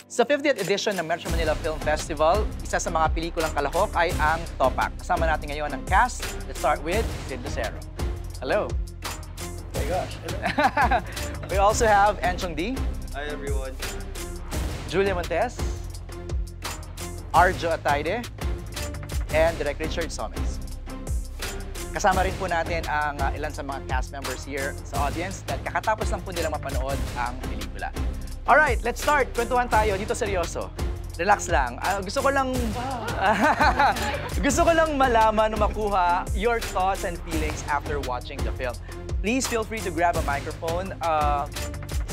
Sa 50th edition ng Metro Manila Film Festival, isa sa mga pelikulang kalahok ay ang Topak. Kasama natin ngayon ang cast. Let's start with Sid Lucero. Hello. Oh my gosh. We also have Enchong D. Hi everyone. Julia Montes. Arjo Ataide. And Direk Richard Somes. Kasama rin po natin ang ilan sa mga cast members here sa audience dahil kakatapos lang po nilang mapanood ang pelikula. Alright, let's start. Kwentuhan tayo. Dito seryoso. Relax lang. Gusto ko lang malaman o makuha your thoughts and feelings after watching the film. Please feel free to grab a microphone.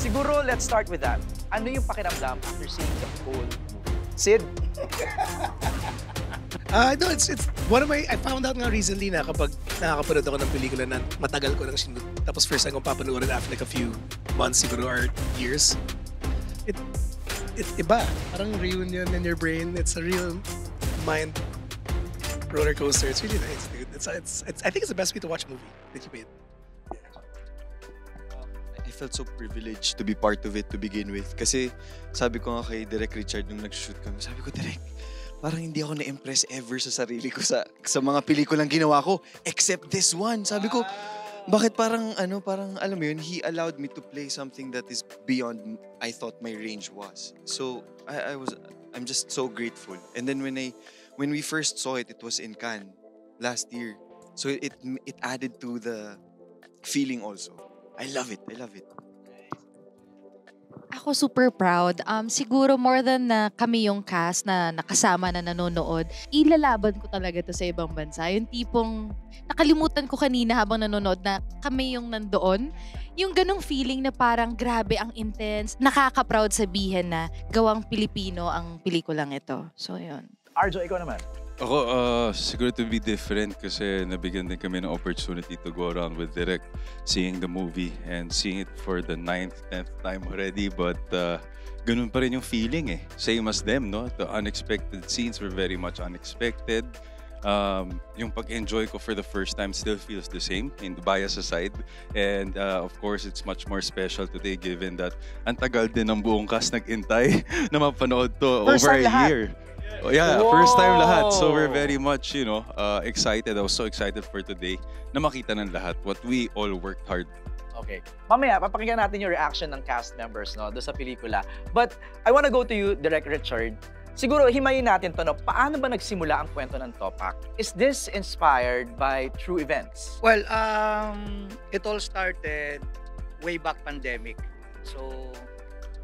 Siguro, let's start with that. Ano yung pakiramdam after seeing the whole movie? Sid? No, it's one of my, I found out nga recently na kapag nakakapanood ako ng pelikula na matagal ko nang sinunod, tapos first time kong papanoorin after like a few months siguro or years, it's iba. Parang reunion in your brain. It's a real mind roller coaster. It's really nice, dude. I think it's the best way to watch a movie that you made. I felt so privileged to be part of it to begin with. Kasi sabi ko nga kay Direk Richard nung nag-shoot kami, sabi ko, Direk, parang hindi ako na-impress ever sa sarili ko sa mga pelikulang ginawa ko, except this one. Sabi ko, bakit parang alam mo yun, he allowed me to play something that is beyond I thought my range was. So I'm just so grateful. And then when we first saw it was in Cannes last year. So it added to the feeling also. I love it. Ako super proud. Siguro more than na kami yung cast na nakasama na nanonood, ilalaban ko talaga to sa ibang bansa. Yung tipong nakalimutan ko kanina habang nanonood na kami yung nandoon. Yung ganong feeling na parang grabe ang intense. Nakaka-proud sabihin na gawang Pilipino ang pelikulang ito. So yun. Arjo, ikaw naman. Ako, siguro to be different kasi nabigyan din kami ng opportunity to go around with Direk, seeing the movie and seeing it for the 9th, 10th time already. But ganun pa rin yung feeling eh. Same as them, no? The unexpected scenes were very much unexpected. Yung pag-enjoy ko for the first time still feels the same, in the bias aside. And of course, it's much more special today given that ang tagal din ng buong cast nag-intay na mapanood to First over time a lahat. year. Oh, yeah, Wow! first time lahat. So we're very much, excited. I was so excited for today na makita ng lahat what we all worked hard. Okay. Mamaya, papakinggan natin yung reaction ng cast members doon sa pelikula. But I wanna go to you, Direk Richard. Siguro, himayin natin to, no? Paano ba nagsimula ang kwento ng Topak? Is this inspired by true events? Well, it all started way back pandemic. So,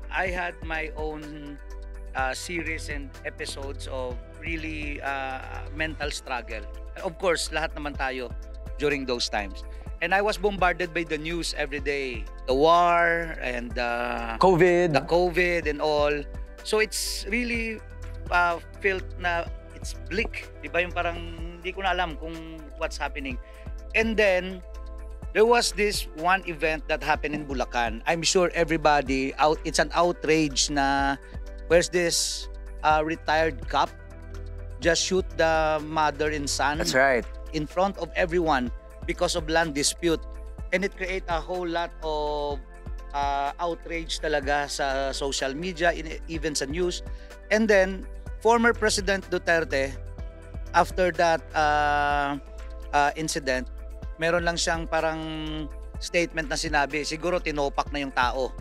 I had my own series and episodes of really mental struggle. Of course, lahat naman tayo during those times. And I was bombarded by the news every day. The war and the COVID and all. So it's really felt na it's bleak. Diba yung parang hindi ko na alam kung what's happening. And then, there was this one event that happened in Bulacan. I'm sure everybody, it's an outrage na where's this retired cop just shoot the mother and son. That's right. In front of everyone because of land dispute. And it create a whole lot of outrage talaga sa social media, even sa news. And then, former President Duterte, after that incident, meron lang siyang parang statement na sinabi, siguro tinopak na yung tao.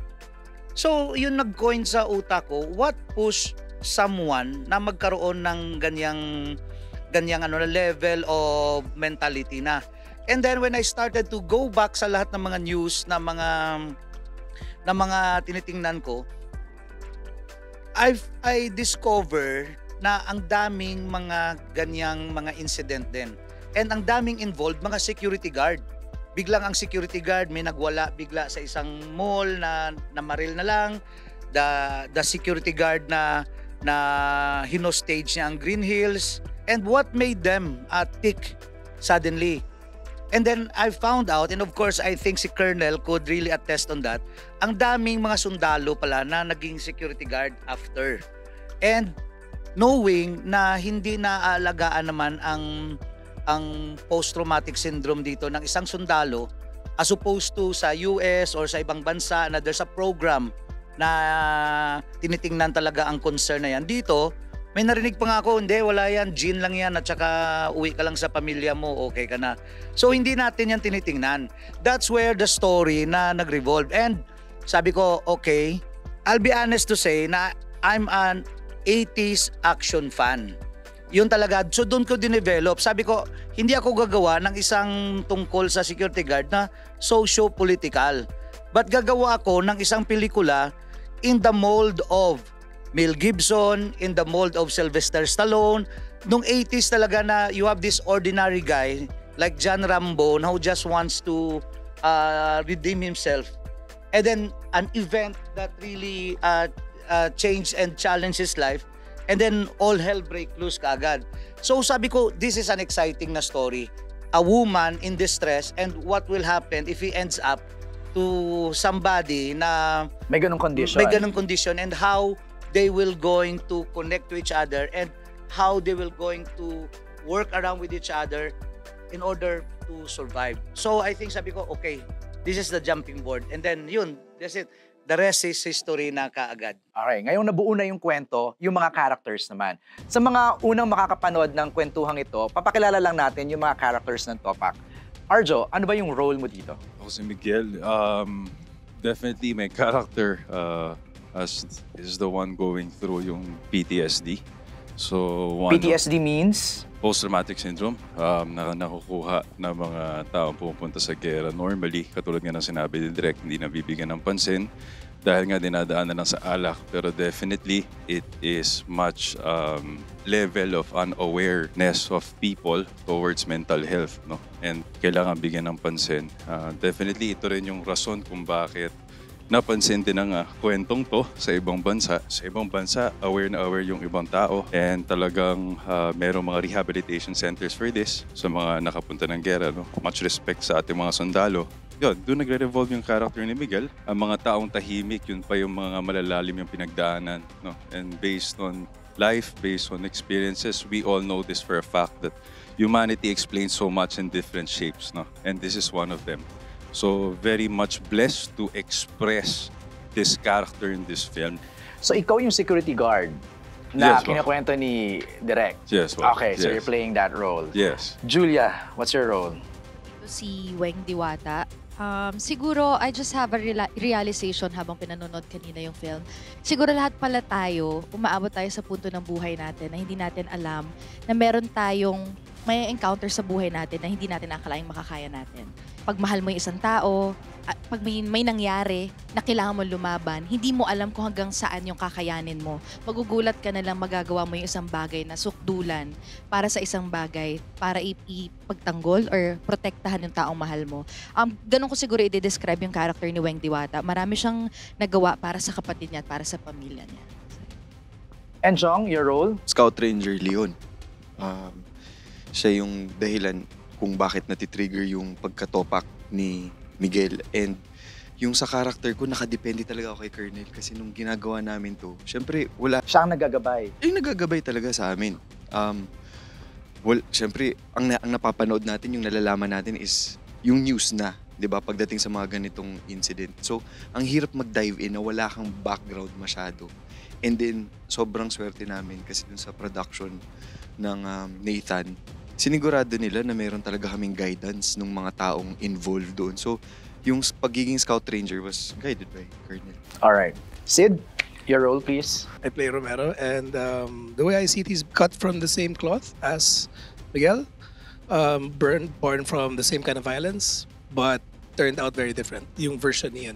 So, yun nag-coin sa utak ko, what push someone na magkaroon ng ganyang level of mentality na. And then when I started to go back sa lahat ng mga news na mga tinitingnan ko, I discover na ang daming mga ganyang mga incident din. And ang daming involved, mga security guard. Biglang ang security guard may nagwala bigla sa isang mall na namaril na lang. The security guard na hinostage niya ang Green Hills. And what made them tick suddenly? And then I found out, and of course I think si Colonel could really attest on that, ang daming mga sundalo pala na naging security guard after. And knowing na hindi naaalagaan naman ang post-traumatic syndrome dito ng isang sundalo as opposed to sa US or sa ibang bansa na there's a program na tinitingnan talaga ang concern na yan. Dito, may narinig pa nga ako, hindi, wala yan, gin lang yan, at saka uwi ka lang sa pamilya mo, okay ka na. So, hindi natin yan tinitingnan. That's where the story na nag-revolve. And sabi ko, okay, I'll be honest to say na I'm an 80s action fan. Yun talaga. So, doon ko dinevelop. Sabi ko, hindi ako gagawa ng isang tungkol sa security guard na socio-political. But gagawa ako ng isang pelikula in the mold of Mel Gibson, in the mold of Sylvester Stallone. Nung 80s talaga na you have this ordinary guy like John Rambo who just wants to redeem himself. And then an event that really changed and challenged his life. And then all hell break loose kaagad. So sabi ko, this is an exciting na story. A woman in distress and what will happen if he ends up to somebody na May ganong condition. may ganong condition and how they will going to connect to each other and how they will going to work around with each other in order to survive. So I think sabi ko, okay, this is the jumping board. And then yun, that's it. The rest is history na kaagad. Okay, ngayong nabuo na yung kwento, yung mga characters naman. Sa mga unang makakapanood ng kwentuhang ito, papakilala lang natin yung mga characters ng Topak. Arjo, ano ba yung role mo dito? Ako si Miguel, definitely my character as is the one going through yung PTSD. So PTSD means? Post-traumatic syndrome na nakukuha ng mga taong pumupunta sa gera. Normally, katulad nga ng sinabi ni Direk, hindi nabibigyan ng pansin dahil nga dinadaanan lang sa alak. Pero definitely, it is much level of unawareness of people towards mental health. No? And kailangan bigyan ng pansin. Definitely, ito rin yung rason kung bakit napansin din ang kwentong to sa ibang bansa. Sa ibang bansa, aware na aware yung ibang tao and talagang merong mga rehabilitation centers for this sa mga nakapunta ng gera. No? Much respect sa ating mga sundalo. Yun, doon nagre-revolve yung character ni Miguel. Ang mga taong tahimik, yun pa yung mga malalalim yung pinagdaanan. No? And based on life, based on experiences, we all know this for a fact that humanity explains so much in different shapes. No? And this is one of them. So, very much blessed to express this character in this film. So, ikaw yung security guard na Yes, ma'am. kinakwento ni Direk. Yes, ma'am. Okay, so Yes. you're playing that role. Yes. Julia, what's your role? Ito si Weng Diwata. Siguro, I just have a realization habang pinanonood kanina yung film. Siguro lahat pala tayo, umaabot tayo sa punto ng buhay natin na hindi natin alam na meron tayong may encounter sa buhay natin na hindi natin akalaing makakaya natin. Pag mahal mo yung isang tao, pag may nangyari na kailangan mo lumaban, hindi mo alam kung hanggang saan yung kakayanin mo. Magugulat ka na lang magagawa mo yung isang bagay na sukdulan para sa isang bagay, para ipagtanggol or protektahan yung taong mahal mo. Ganun ko siguro i-describe yung character ni Weng Diwata. Marami siyang nagawa para sa kapatid niya at para sa pamilya niya. And Jong, your role? Scout Ranger Leon. Siya yung dahilan kung bakit natitrigger yung pagkatopak ni Miguel. And yung sa character ko, nakadepende talaga ako kay Colonel kasi nung ginagawa namin to, syempre wala. Siya ang nagagabay. Yung nagagabay talaga sa amin. Syempre, ang napapanood natin, yung nalalaman natin is yung news na, 'di ba, pagdating sa mga ganitong incident. So, ang hirap mag-dive in na wala kang background masyado. And then, sobrang swerte namin kasi dun sa production ng Nathan, sinigurado nila na meron talaga kaming guidance ng mga taong involved doon. So, yung pagiging Scout Ranger was guided by Colonel. Alright. Sid, your role please. I play Romero, and the way I see it, he's cut from the same cloth as Miguel, born from the same kind of violence, but turned out very different. Yung version ni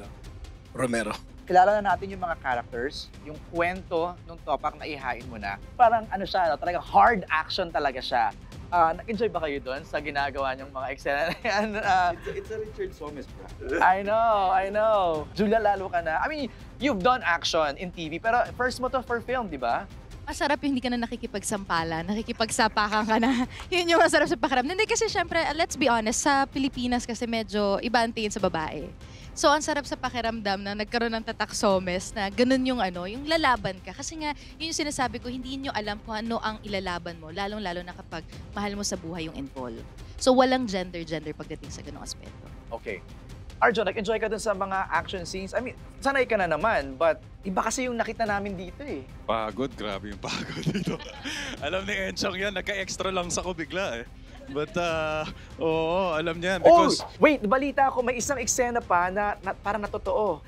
Romero. Kilala na natin yung mga characters, yung kwento nung Topak na ihain mo na. Parang ano siya, talagang hard action talaga siya. Nag-enjoy ba kayo doon sa ginagawa niyong mga eksena na yan? It's a Richard Somes, bro. I know. Julia, lalo ka na. I mean, you've done action in TV, pero first mo to for film, di ba? Masarap yung hindi ka na nakikipagsampalan, nakikipagsapakan ka na. Yun yung masarap sa pakiramdam. Hindi kasi syempre, let's be honest, sa Pilipinas kasi medyo iba ang tingin sa babae. So, ang sarap sa pakiramdam na nagkaroon ng tatak Somes na ganun yung yung lalaban ka. Kasi nga, yun yung sinasabi ko, hindi nyo alam kung ano ang ilalaban mo, lalong-lalo na kapag mahal mo sa buhay yung involved. So, walang gender pagdating sa ganung aspeto. Okay. Arjo, nag-enjoy ka dun sa mga action scenes. I mean, sanay ka na naman, but iba kasi yung nakita namin dito eh. Pagod, grabe yung pagod dito. Alam ni Enchong yan, nagka-extra lang sa ko bigla eh. But, oo, alam niya. Because, wait, balita ko, may isang eksena pa na parang natotoo.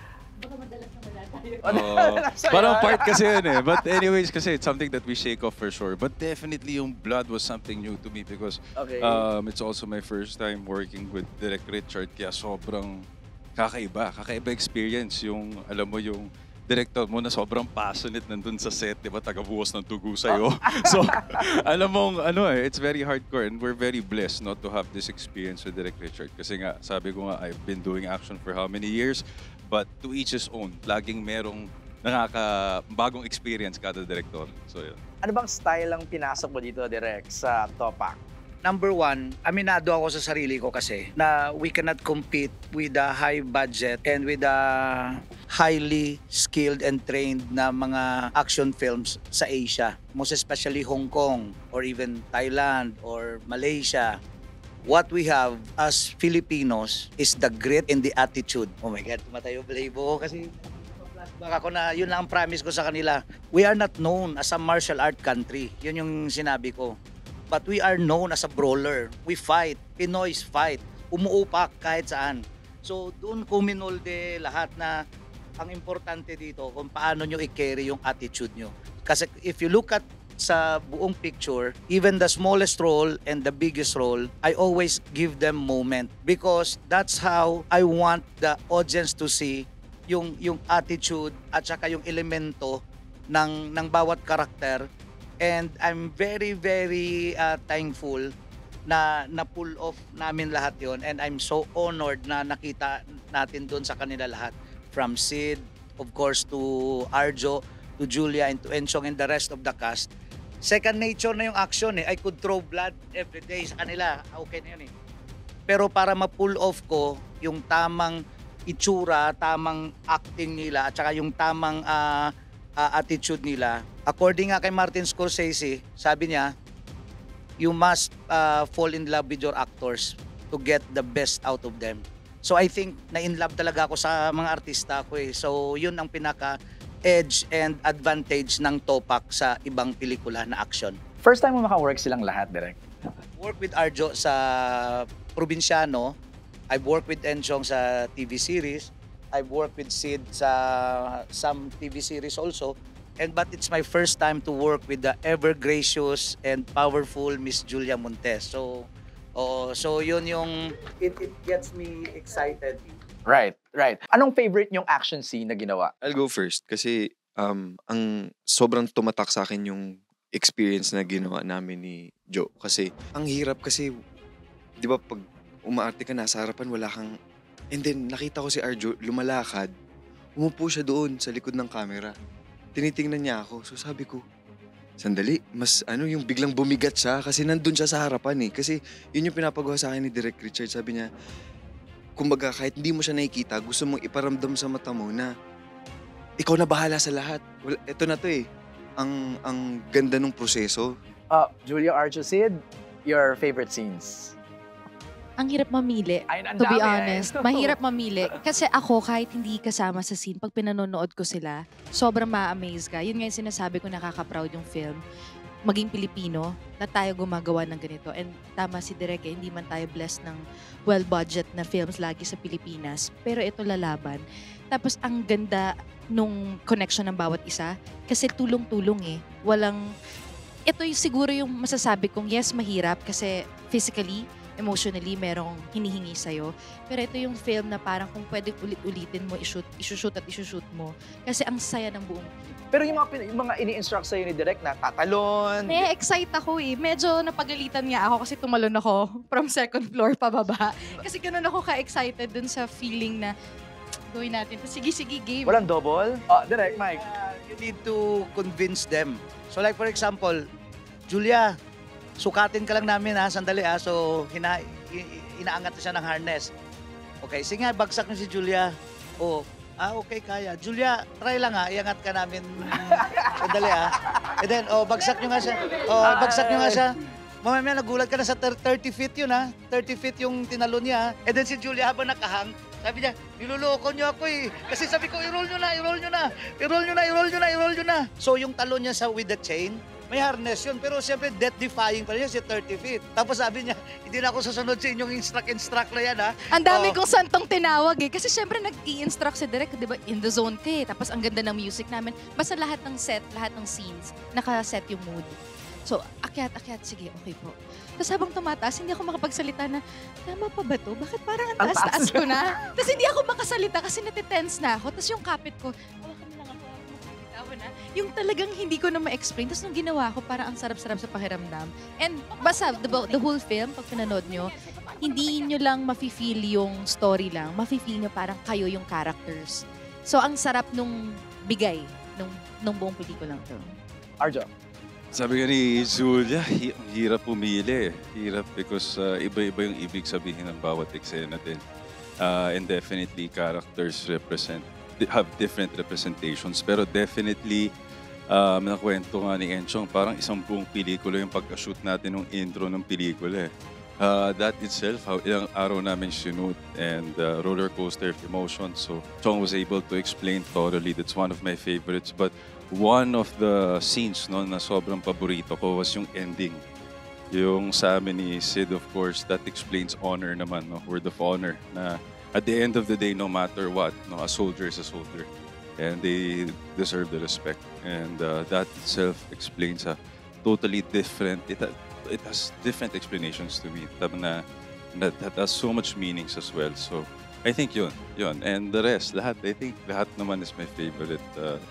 parang part kasi yun eh. But anyways, kasi it's something that we shake off for sure. But definitely yung blood was something new to me because Okay. it's also my first time working with Direk Richard. Kaya sobrang kakaiba. Kakaiba experience yung, alam mo, yung director mo na sobrang passionate nandun sa set, di ba? Tagabuhos ng dugo sa'yo. So, alam mong, it's very hardcore and we're very blessed not to have this experience with Direk Richard. Kasi nga, sabi ko nga, I've been doing action for how many years? But to each his own. Laging merong bagong experience kada director. So, yun. Ano bang style ang pinasok mo dito, Direk, sa Topak? Number one, aminado ako sa sarili ko kasi na we cannot compete with a high budget and with a highly skilled and trained na mga action films sa Asia. Most especially Hong Kong or even Thailand or Malaysia. What we have as Filipinos is the grit and the attitude. Oh my God, tumatayo Blabo kasi baka ko na yun lang ang promise ko sa kanila. We are not known as a martial art country. Yun yung sinabi ko. But we are known as a brawler. We fight. Pinoys fight. Umuupak kahit saan. So doon ko minolde lahat na ang importante dito kung paano nyo i-carry yung attitude nyo. Kasi if you look at sa buong picture, even the smallest role and the biggest role, I always give them moment because that's how I want the audience to see yung attitude at saka yung elemento ng bawat karakter. And I'm very, very thankful na pull off namin lahat yon. And I'm so honored na nakita natin doon sa kanila lahat. From Sid, of course, to Arjo, to Julia, and to Enchong and the rest of the cast. Second nature na yung action eh. I could throw blood every day sa kanila. Okay na yun eh. Pero para ma-pull off ko yung tamang itsura, tamang acting nila, at saka yung tamang attitude nila. According nga kay Martin Scorsese, sabi niya, you must fall in love with your actors to get the best out of them. So I think na-in love talaga ako sa mga artista ko eh. So yun ang pinaka-edge and advantage ng Topak sa ibang pelikula na action. First time mo maka-work silang lahat, Direk? Work with Arjo sa Provinciano. I've worked with Enchong sa TV series. I've worked with Sid sa some TV series also. But it's my first time to work with the ever gracious and powerful Miss Julia Montes. So yun yung it gets me excited. Right. Anong favorite yung action scene na ginawa? I'll go first kasi ang sobrang tumatak sa akin yung experience na ginawa namin ni Joe. Kasi ang hirap kasi, di ba pag umaarte ka nasa harapan, wala kang... And then nakita ko si Arjo lumalakad, umupo siya doon sa likod ng camera. Tinitingnan niya ako. So sabi ko, sandali, mas yung biglang bumigat siya kasi nandun siya sa harapan eh. Kasi yun yung pinapagawa sa akin ni Direk Richard. Sabi niya, kumbaga kahit hindi mo siya nakikita, gusto mong iparamdam sa mata mo na ikaw na bahala sa lahat. Well, ito na to eh. Ang ganda ng proseso. Julia, Arjo, Sid, your favorite scenes? Ang hirap mamili. Ay, ang To be dami, honest, mahirap mamili. Kasi ako, kahit hindi kasama sa scene, pag pinanonood ko sila, sobrang ma-amaze ka. Yun nga yung sinasabi ko, nakaka-proud yung film. Maging Pilipino, na tayo gumagawa ng ganito. And tama si Direk, hindi man tayo blessed ng well-budget na films lagi sa Pilipinas. Pero ito lalaban. Tapos ang ganda nung connection ng bawat isa. Kasi tulong-tulong eh. Ito yung siguro yung masasabi kong, yes, mahirap. Kasi physically, emotionally, merong hinihingi sa'yo. Pero ito yung film na parang kung pwede ulit-ulitin mo, isushoot mo. Kasi ang saya ng buong film. Pero yung mga ini-instruct sa'yo ni Direk na tatalon. Excite ako eh. Medyo napagalitan nga ako kasi tumalon ako from second floor pababa. Kasi ganun ako ka-excited dun sa feeling na gawin natin. Sige, game. Walang double? Direk, Mike. You need to convince them. So like for example, Julia, sukatin ka lang namin ha, sandali ha. So, inaangat na siya ng harness. Okay, sige nga, bagsak na si Julia. Okay, kaya. Julia, try lang ha, iangat ka namin. Sandali ha. And then, bagsak nyo nga siya. Bagsak nyo nga siya. Mamaya nagulat ka na sa 30 feet yun ha. 30 feet yung tinalo niya. And then si Julia habang nakahang, Sabi niya, niloloko niyo ako eh. Kasi sabi ko, i-roll nyo na, i-roll nyo na. I-roll nyo na, i-roll nyo na, i-roll nyo na. So yung talon niya with the chain, may harness yun. Pero siyempre, death-defying pa rin siya, 30 feet. Tapos sabi niya, hindi na ako susunod sa inyong instruct na yan, ha? Ang dami Oh. kong santong tinawag eh. Kasi syempre nag-i-instruct si Direk, di ba, in the zone ka eh. Tapos ang ganda ng music namin. Basta lahat ng set, lahat ng scenes, nakaset yung mood. So, akyat, sige, okay po. Tapos habang tumataas, hindi ako makapagsalita na, tama pa ba to? Bakit parang ang Ang taas taas-taas ko na? Tapos hindi ako makasalita kasi natitense na ako. Tapos yung kapit ko, hawakan mo lang ako, makikita ako na. Yung talagang hindi ko na ma-explain. Tapos nung ginawa ko, parang ang sarap-sarap sa pakiramdam. And basta, the whole film, pag pinanood nyo, hindi nyo lang mafe-feel yung story lang. Mafe-feel nyo parang kayo yung characters. So, ang sarap nung bigay nung buong pelikulang to. Arjo. Sabi nga ni Julia, hirap pumili. Hirap because iba-iba yung ibig sabihin ng bawat eksena din. And definitely, characters have different representations. Pero definitely, nakwento nga ni Enchong, parang isang buong pelikula yung pagka-shoot natin ng intro ng pelikula. That itself, how ilang araw namin sinut and roller coaster of emotions. So Chong was able to explain thoroughly. That's one of my favorites. But one of the scenes no, na sobrang paborito ko was yung ending. Yung sa amin ni Sid, of course, that explains honor naman, no? Word of honor. Na at the end of the day, no matter what, no, a soldier is a soldier. And they deserve the respect. And that itself explains a totally different, it has different explanations to me. That has so much meanings as well. So I think yun. And the rest, lahat, I think lahat naman is my favorite,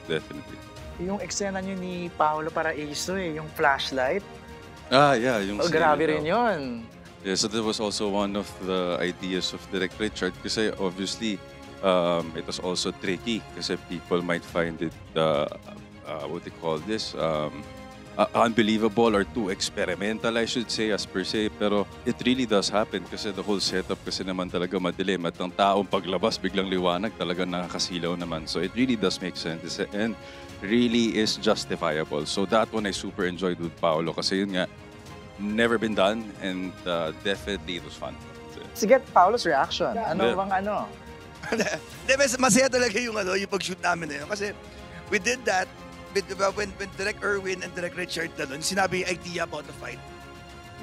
definitely. Yung eksena nyo ni Paolo Paraiso yung flashlight. Yeah, yung Oh, scene grabe daw. rin yun. Yeah, so that was also one of the ideas of Direct Richard kasi obviously it was also tricky kasi people might find it, what they call this, unbelievable or too experimental, I should say, as per se. Pero it really does happen kasi the whole setup kasi naman talaga madilim at ang taong paglabas biglang liwanag talaga nakakasilaw naman. So it really does make sense and really is justifiable. So that one I super enjoyed with Paolo kasi yun nga, never been done and definitely it was fun. Sige, Paolo's reaction. Ano Yeah. bang ano? Hindi, masaya talaga yung pag-shoot namin na yun. Kasi we did that when Direk Erwin and Direk Richard na doon, sinabi yung idea about the fight.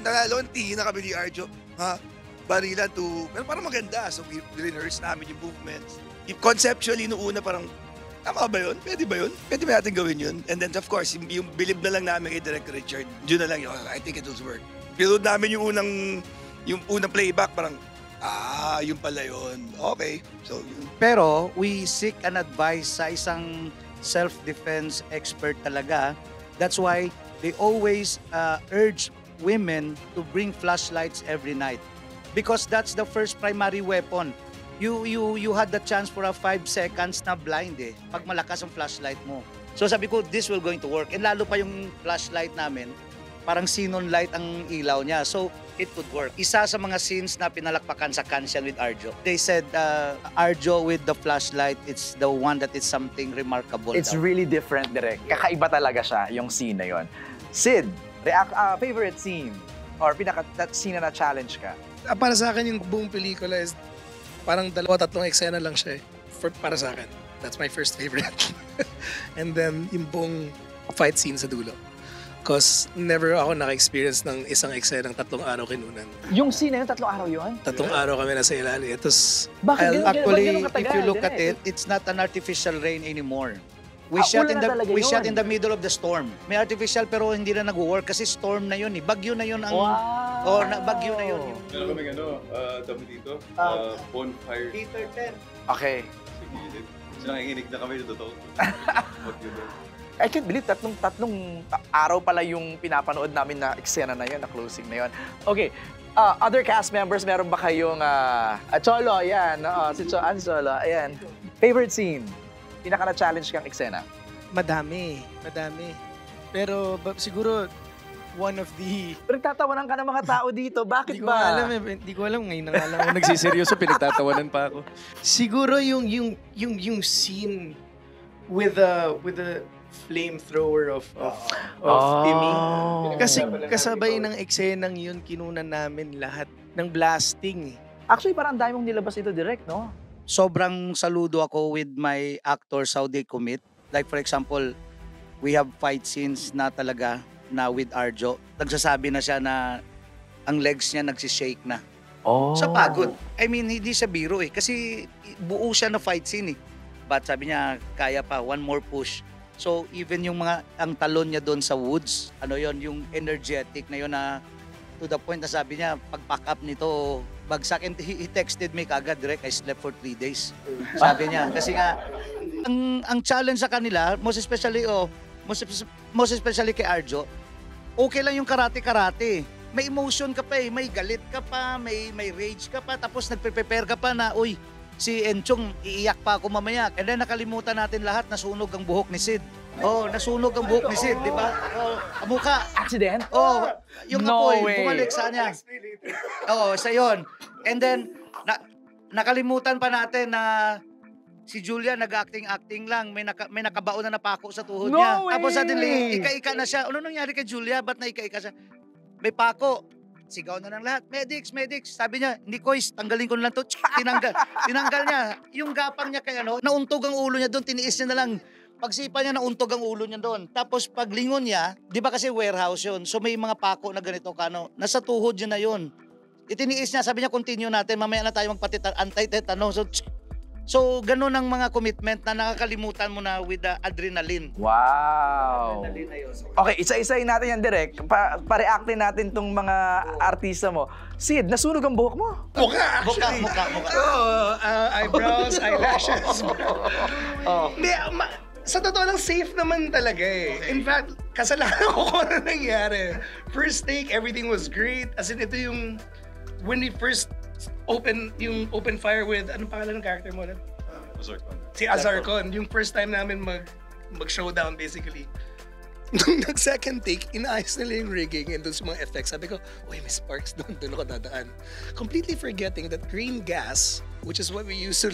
Lonti na kami ni Arjo, barilan to, pero parang maganda. So we rehearse namin yung movements. Conceptually, noong una parang, tama ba yun? Pwede ba yun? Pwede ba natin gawin yun? And then of course, yung bilib na lang namin kay Direk Richard, yun na lang yun, I think it will work. Pilood namin yung unang playback, parang, yun pala yun. Okay. So, yun. Pero we seek an advice sa isang self-defense expert talaga. That's why they always urge women to bring flashlights every night. Because that's the first primary weapon. You had the chance for a 5 seconds na blind eh. Pag malakas ang flashlight mo. So sabi ko, this will going to work. And lalo pa yung flashlight namin, parang xenon light ang ilaw niya. So it could work. Isa sa mga scenes na pinalakpakan sa Kansian with Arjo. They said, Arjo with the flashlight, it's the one that is something remarkable. It's daw. really different, direct. Kakaiba talaga siya, yung scene na yon. Sid, favorite scene or that scene na challenge ka? Para sa akin, yung buong pelikula is parang 2-3 eksena lang siya eh. Para sa akin. That's my first favorite. And then, yung buong fight scene sa dulo. Because never ako naka-experience ng isang eksena ng 3 araw kinunan. Yung scene na yun, 3 araw yun? 3 araw kami nasa ilalim. Tapos, Bakit Actually, ganun katagal, if you look at direct? it, it's not an artificial rain anymore. Ah, We shot ulan in na the talaga we yun. shot in the middle of the storm. May artificial pero hindi na nagwo-work kasi storm na yun eh. Bagyo na yun ang Wow! bagyo na yun. Meron kami dami dito, bonfire Peter 10. Okay. sa gilid. So nakikinig na kami na totoo. I can't believe tatlong araw pala yung pinapanood namin na eksena na yun, na closing na yun. Okay, other cast members, meron ba kayong Cholo, ayan, si Cholo, ayan. Favorite scene? Pinaka na-challenge kang eksena? Madami. Pero siguro one of the... Pinagtatawanan ka ng mga tao dito, bakit Hindi ko ba? alam eh. Hindi ko alam. Ngayon na nga lang ako nagsiseryoso, pinagtatawanan pa ako. Siguro yung scene with the flamethrower of Timmy. Kasi kasabay ng eksenang yun, kinunan namin lahat ng blasting. Actually, parang ang dami mong nilabas ito direct, no? sobrang saludo ako with my actors how they commit. Like for example, we have fight scenes na talaga na with Arjo. Nagsasabi na siya na ang legs niya nagsishake na. Oh. Sa pagod. I mean, hindi siya biro eh. Kasi buo siya na fight scene eh. But sabi niya, kaya pa, one more push. So even yung ang talon niya doon sa woods, ano yon, yung energetic na yon na to the point na sabi niya, pag-pack up nito, bagsak. And he texted me kagad, direct, I slept for 3 days. Sabi niya, kasi nga, ang challenge sa kanila, most especially kay Arjo, okay lang yung karate-karate. May emotion ka pa eh, may galit ka pa, may rage ka pa, tapos nagpe-prepare ka pa na, uy, si Enchong, iiyak pa ako mamaya. And then nakalimutan natin lahat, nasunog ang buhok ni Sid. Oh, nasunog ang buhok ni Sid, di ba? Oh, amuka. Accident? Oh, yung No apoy, way. bumalik sa kanya. Oo, sa yon. And then, nakalimutan pa natin na si Julia nag-acting lang, may nakabaon na napako sa tuhod No niya. way! Tapos suddenly, ika-ika na siya. Ano nangyari kay Julia? Ba't naika-ika siya? May pako. Sigaw na ng lahat. Medics, medics. Sabi niya, hindi ko, tanggalin ko na lang to. Tinanggal niya. Yung gapang niya kay nauntog ang ulo niya doon, tiniis niya na lang. Pagsipa niya, nauntog ang ulo niya doon. Tapos paglingon niya, di ba kasi warehouse yun? So may mga pako na ganito nasa tuhod niya na yun. Itiniis niya, sabi niya, continue natin. Mamaya na tayo anti-tetano. So ganun ang mga commitment na nakakalimutan mo na with the adrenaline. Wow. Adrenaline na yun. Okay, isa-isayin natin yan direct. Pa-reactin natin tong mga artista mo. Sid, nasunog ang buhok mo. Mukha, actually. Mukha. Eyebrows, eyelashes. Oh. Hindi, sa totoo lang, safe naman talaga eh. In fact, kasalanan ko kung ano nangyari. First take, everything was great. As in, ito yung, when we first open fire with, anong pangalan ng character mo? Si Azarcon. Yung first time namin mag-showdown basically. Nung nag-second take, inaayos nila yung rigging and dun sa mga effects. Sabi ko, uy, may sparks doon ako dadaan. Completely forgetting that green gas, which is what we use to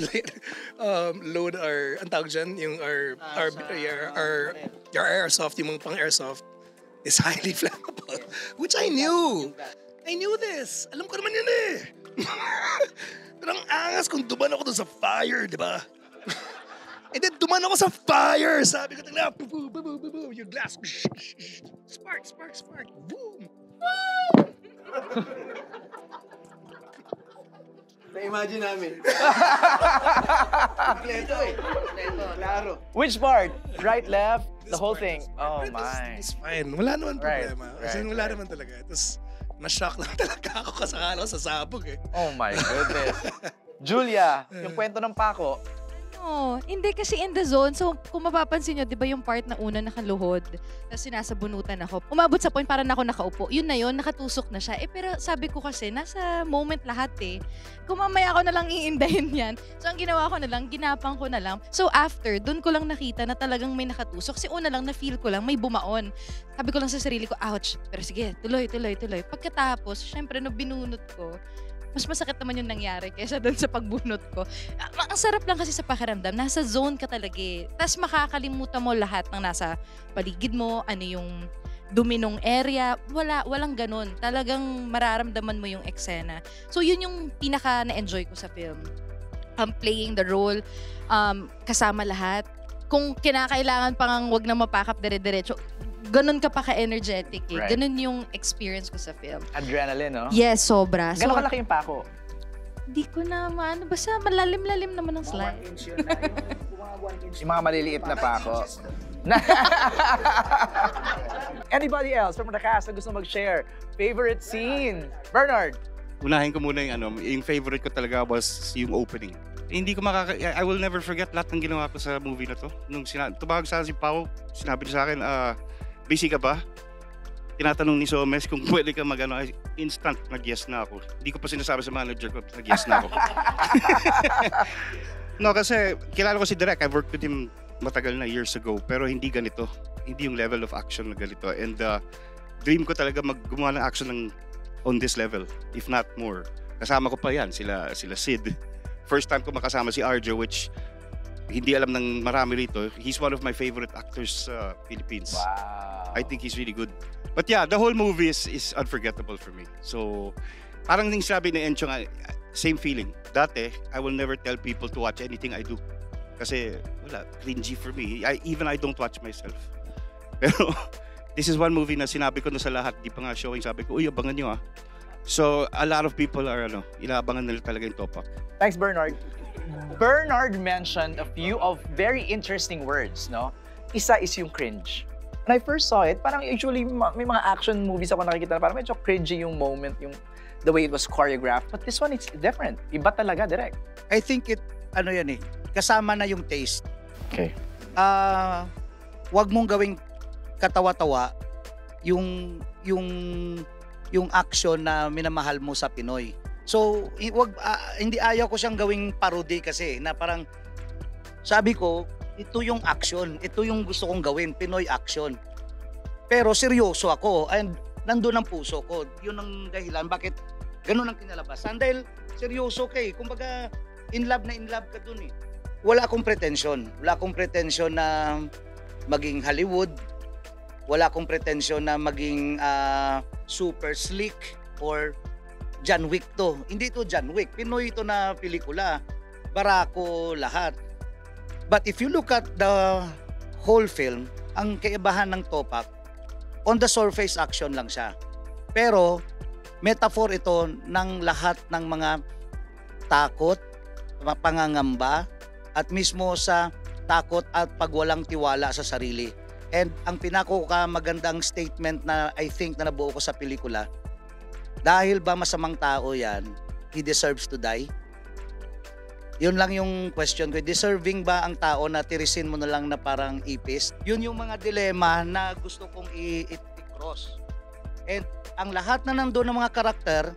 load our, ang tawag dyan, yung our airsoft, yung mga pang-airsoft, is highly flammable. Which I knew. I knew this. Alam ko naman yun eh. Pero ang angas kung duman ako doon sa fire, di ba? And then duman ako sa fire. Sabi ko talaga, yung glass. Spark. Boom. Na-imagine namin. Kompleto eh. Klaro. Which part? Right, left? The whole thing? Oh my. It's fine. Wala naman Right, problema. right, Kasi wala right. naman talaga. Tapos, na-shock lang talaga ako kasakala ko sa sabog eh. Oh my goodness. Julia, yung kwento ng pako. Oh, hindi kasi in the zone. So, kung mapapansin nyo, di ba yung part na una nakaluhod, tapos sinasabunutan ako. Umabot sa point, parang ako nakaupo. Yun na yun, nakatusok na siya. Pero sabi ko kasi, nasa moment lahat eh. Kung mamaya ako na lang iindahin yan. So, ang ginawa ko na lang, ginapang ko na lang. So, after, dun ko lang nakita na talagang may nakatusok. Kasi una lang, na-feel ko lang, may bumaon. Sabi ko lang sa sarili ko, ouch. Pero sige, tuloy. Pagkatapos, syempre, no binunot ko, mas masakit naman yung nangyari kaysa doon sa pagbunot ko. Ang sarap lang kasi sa pakiramdam. Nasa zone ka talaga eh. Tapos makakalimutan mo lahat ng nasa paligid mo, ano yung duminong area. Walang ganun. Talagang mararamdaman mo yung eksena. So yun yung pinaka na-enjoy ko sa film. Playing the role, kasama lahat. Kung kinakailangan pang wag na mapakap dire-diretso, ganun ka pa ka-energetic eh. Right. Ganun yung experience ko sa film. Adrenaline, no? Yes, sobra. Gano'ng kalaki yung pako? Di ko na maano. Basta malalim-lalim naman ang slide. Yung mga maliliit na pako. Anybody else from the cast na gusto mag-share? Favorite scene? Bernard? Unahin ko muna yung favorite ko talaga was yung opening. Hindi ko I will never forget lahat ng ginawa ko sa movie na to. Nung tumawag sa si Pao, sinabi niya sa akin, busy ka ba? Tinatanong ni Somes kung pwede ka instant nag-yes na ako. Hindi ko pa sinasabi sa manager ko, nag-yes na ako. No, kasi kilala ko si Direk. I've worked with him matagal na, years ago. Pero hindi ganito. Hindi yung level of action na ganito. And dream ko talaga gumawa ng action on this level, if not more. Kasama ko pa yan, sila Sid. First time ko makasama si Arjo, which hindi alam ng marami rito. He's one of my favorite actors sa Philippines. Wow. I think he's really good. But yeah, the whole movie is unforgettable for me. So, parang yung sabi ni Enchong, same feeling. Dati, I will never tell people to watch anything I do. Kasi, wala, cringy for me. I don't watch myself. Pero, this is one movie na sinabi ko na sa lahat, di pa nga showing, sabi ko, uy, abangan nyo ah. So, a lot of people are, inaabangan nila talaga yung Topak. Thanks, Bernard. Bernard mentioned a few of very interesting words, no? Isa is yung cringe. When I first saw it, parang usually may mga action movies ako nakikita na parang medyo cringy yung moment, yung the way it was choreographed. But this one, it's different. Iba talaga, direct. I think kasama na yung taste. Okay. Wag mong gawing katawa-tawa yung action na minamahal mo sa Pinoy. So, hindi ayaw ko siyang gawing parody kasi na parang sabi ko, ito yung action, ito yung gusto kong gawin, Pinoy action. Pero seryoso ako and nandun ang puso ko. Yun ang dahilan bakit ganun ang kinalabasan. Dahil seryoso ka eh. Kumbaga, in love ka dun eh. Wala akong pretensyon. Wala akong pretensyon na maging Hollywood. Wala akong pretensyon na maging super slick or John Wick to. Hindi to John Wick. Pinoy ito na pelikula. Barako, lahat. But if you look at the whole film, ang kaibahan ng Topak, on the surface action lang siya. Pero, metaphor ito ng lahat ng mga takot, pangangamba, at mismo sa takot at pagwalang tiwala sa sarili. And ang magandang statement na I think na nabuo ko sa pelikula, dahil ba masamang tao yan, he deserves to die? Yun lang yung question ko. Deserving ba ang tao na tirisin mo na lang na parang ipis? Yun yung mga dilema na gusto kong i-cross. And ang lahat na nandoon ng mga karakter,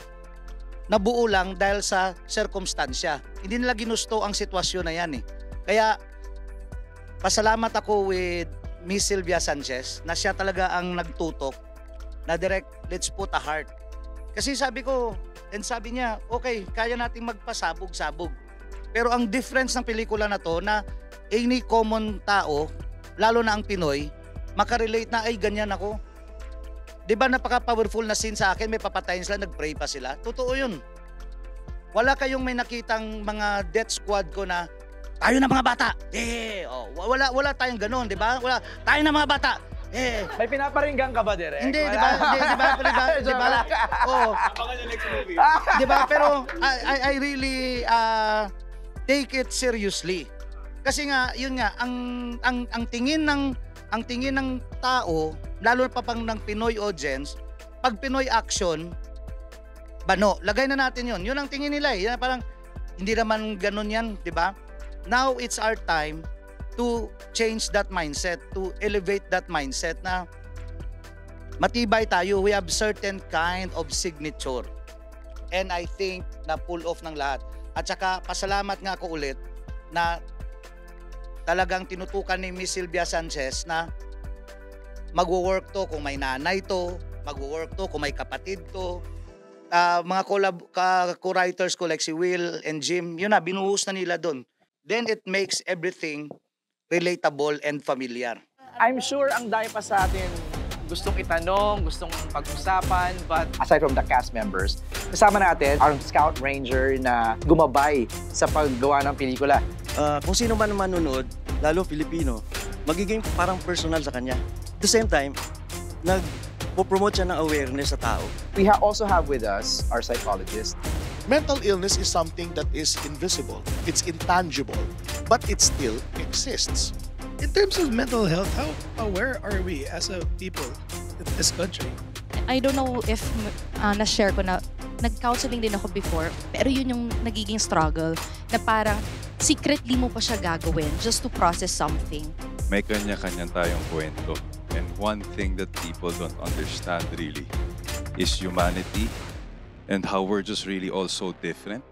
nabuo lang dahil sa circumstansya. Hindi nila ginusto ang sitwasyon na yan eh. Kaya, pasalamat ako with Miss Sylvia Sanchez na siya talaga ang nagtutok na direct, let's put a heart. Kasi sabi ko, and sabi niya, okay, kaya nating magpasabog-sabog. Pero ang difference ng pelikula na to na any common tao, lalo na ang Pinoy, makarelate na ay ganyan ako. 'Di ba napaka-powerful na scene sa akin, may papatayin sila, nag-pray pa sila. Totoo 'yun. Wala kayong may nakitang mga death squad ko na tayo na mga bata. Wala tayong ganoon, 'di ba? Wala tayo na mga bata. May pinaparinggan ka ba, Direk? Hindi, 'di ba? Di ba? Oh. Abangan yung next movie. 'Di ba? Pero I really take it seriously. Kasi nga, yun nga, ang tingin ng tao, lalo pa pang ng Pinoy audience, pag Pinoy action, bano, lagay na natin yun. Yun ang tingin nila eh. Yan, parang, hindi naman ganun yan, di ba? Now, it's our time to change that mindset, to elevate that mindset na matibay tayo. We have certain kind of signature. And I think na pull off ng lahat. At saka, pasalamat nga ako ulit na talagang tinutukan ni Miss Sylvia Sanchez na mag-work to kung may nanay to, mag-work to kung may kapatid to. Mga co-writers ko like si Will and Jim, yun na, binuhos na nila doon. Then it makes everything relatable and familiar. I'm sure ang dami pa sa atin gustong itanong, gustong pag-usapan, but aside from the cast members, kasama natin ang Scout Ranger na gumabay sa paggawa ng pelikula. Kung sino man manunod, lalo Filipino, magiging parang personal sa kanya. At the same time, nagpo-promote siya ng awareness sa tao. We also have with us our psychologist. Mental illness is something that is invisible. It's intangible, but it still exists. In terms of mental health, how aware are we as a people in this country? I don't know if na-share ko na nag-counseling din ako before, pero yun yung nagiging struggle na parang secretly mo pa siya gagawin just to process something. May kanya-kanya tayong kwento. And one thing that people don't understand really is humanity and how we're just really all so different.